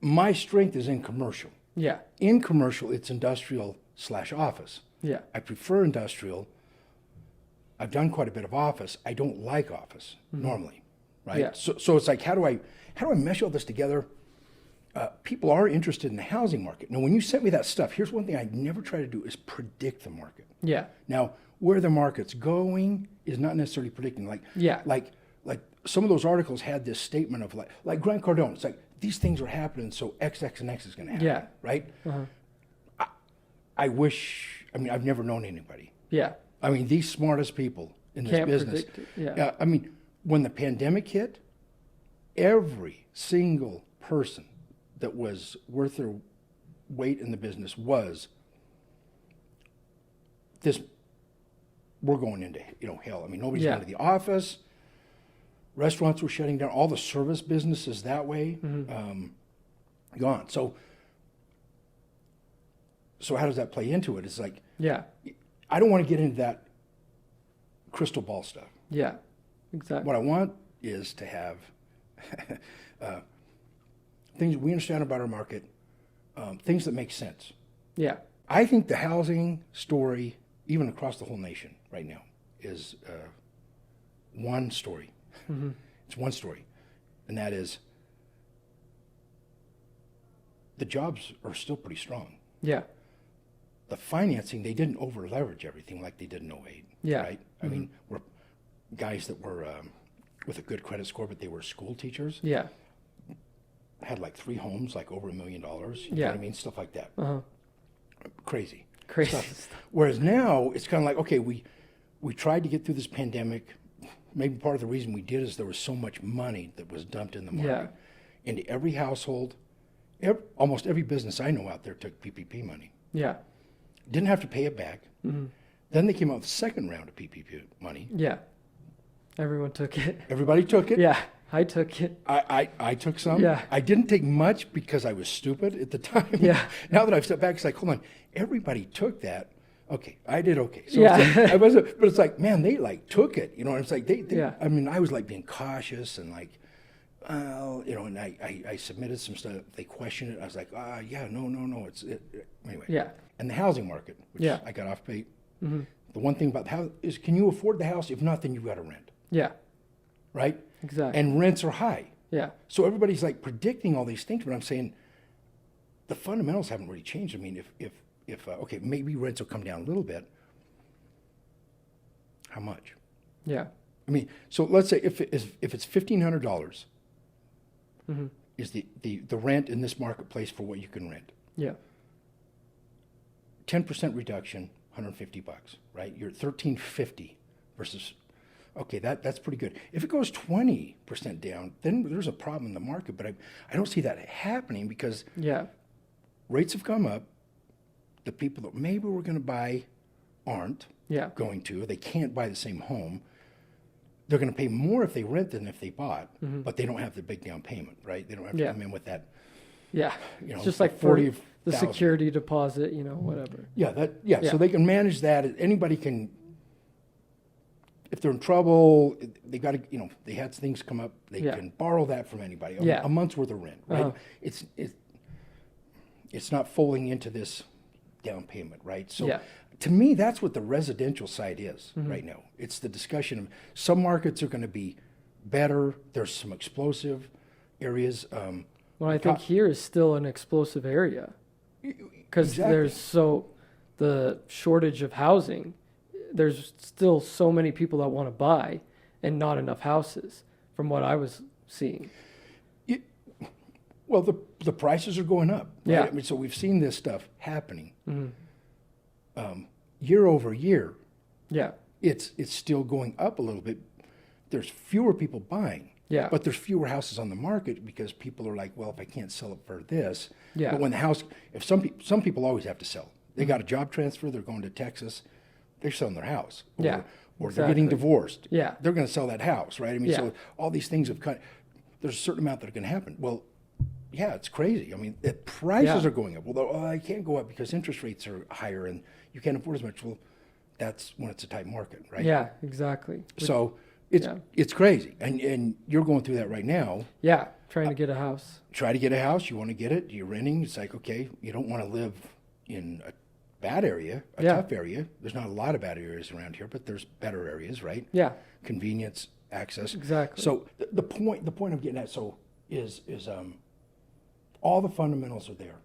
My strength is in commercial. Yeah. In commercial, it's industrial/office. Yeah. I prefer industrial. I've done quite a bit of office. I don't like office normally, right? Yeah. So it's like, how do I mesh all this together? People are interested in the housing market. Now, when you sent me that stuff, here's one thing I never try to do is predict the market. Yeah. Now, where the market's going is not necessarily predicting. Yeah. Like some of those articles had this statement of like Grant Cardone. It's like these things are happening, so X, X, and X is going to happen. Yeah. Right. Uh-huh. I wish. I mean, I've never known anybody. Yeah. I mean, these smartest people in this Can't business. predict it. Yeah. I mean, when the pandemic hit, every single person that was worth their weight in the business was this. We're going into hell. I mean, nobody's Yeah. going to the office. Restaurants were shutting down. All the service businesses that way gone. So how does that play into it? It's like Yeah. I don't want to get into that crystal ball stuff. Yeah. Exactly. What I want is to have things we understand about our market, things that make sense. Yeah. I think the housing story, even across the whole nation right now, is one story. It's one story, and that is the jobs are still pretty strong. Yeah. The financing, they didn't over leverage everything like they did in '08. Yeah. Right? I mean, we're guys that were with a good credit score, but they were school teachers, Yeah. had like 3 homes, like over $1 million. You know Yeah. what I mean? Stuff like that. Uh-huh. Crazy. Crazy stuff. stuff. Whereas now it's kind of like, okay, we tried to get through this pandemic. Maybe part of the reason we did is there was so much money that was dumped in the market into every household. Almost every business I know out there took PPP money. Yeah. Didn't have to pay it back. Then they came out with the second round of PPP money. Yeah. Everyone took it. Everybody took it. Yeah. I took it. I took some. Yeah. I didn't take much because I was stupid at the time. Yeah. Now that I've stepped back, it's like, hold on. Everybody took that. Okay, I did okay. So Yeah. it's like, I wasn't, but it's like, man, they like took it. And it's like they Yeah. I mean, I was like being cautious and like, and I submitted some stuff. They questioned it. I was like, no. Anyway. Yeah. And the housing market, which Yeah. I got off bait. The one thing about the house is, can you afford the house? If not, then you've got to rent, Yeah. right? Exactly. And rents are high. Yeah. So everybody's like predicting all these things, but I'm saying the fundamentals haven't really changed. I mean, if okay, maybe rents will come down a little bit. How much? Yeah. I mean, so let's say if it's $1,500 is the rent in this marketplace for what you can rent. Yeah. 10% reduction, $150, right? You're at $1,350 versus, okay, that's pretty good. If it goes 20% down, then there's a problem in the market, but I don't see that happening because Yeah. rates have come up. The people that maybe were going to buy aren't Yeah. going to. They can't buy the same home. They're going to pay more if they rent than if they bought, but they don't have the big down payment, right? They don't have to Yeah. come in with that. Yeah. You know, It's just like for 40,000. the security deposit, whatever. Yeah, Yeah. So they can manage that. Anybody can, if they're in trouble, they got to, they had things come up. They Yeah. can borrow that from anybody. Yeah. A month's worth of rent, right? Uh-huh. It's not folding into this down payment, right? So Yeah. to me, that's what the residential side is right now. It's the discussion of some markets are going to be better. There's some explosive areas. Well, I think here is still an explosive area because Exactly. there's the shortage of housing. There's still so many people that want to buy and not enough houses from what I was seeing. Well, the prices are going up. Right? Yeah. I mean, so we've seen this stuff happening year over year. Yeah. It's still going up a little bit. There's fewer people buying. Yeah. But there's fewer houses on the market because people are like, well, if I can't sell it for this. Yeah. But when the house, if some people always have to sell. They got a job transfer. They're going to Texas. They're selling their house. Or, Yeah, Or they're getting exactly. divorced. Yeah. They're going to sell that house, right? I mean, Yeah. so all these things have there's a certain amount that are going to happen. Well, yeah, it's crazy. I mean, the prices Yeah. are going up. Well, I can't go up because interest rates are higher and you can't afford as much. Well, that's when it's a tight market, right? Yeah, exactly. So It's crazy, and you're going through that right now. Yeah, trying to get a house. Try to get a house. You want to get it. You're renting. It's like, okay, you don't want to live in a bad area, a tough area. There's not a lot of bad areas around here, but there's better areas, right? Yeah, Convenience, access. exactly. So the point I'm getting at is all the fundamentals are there.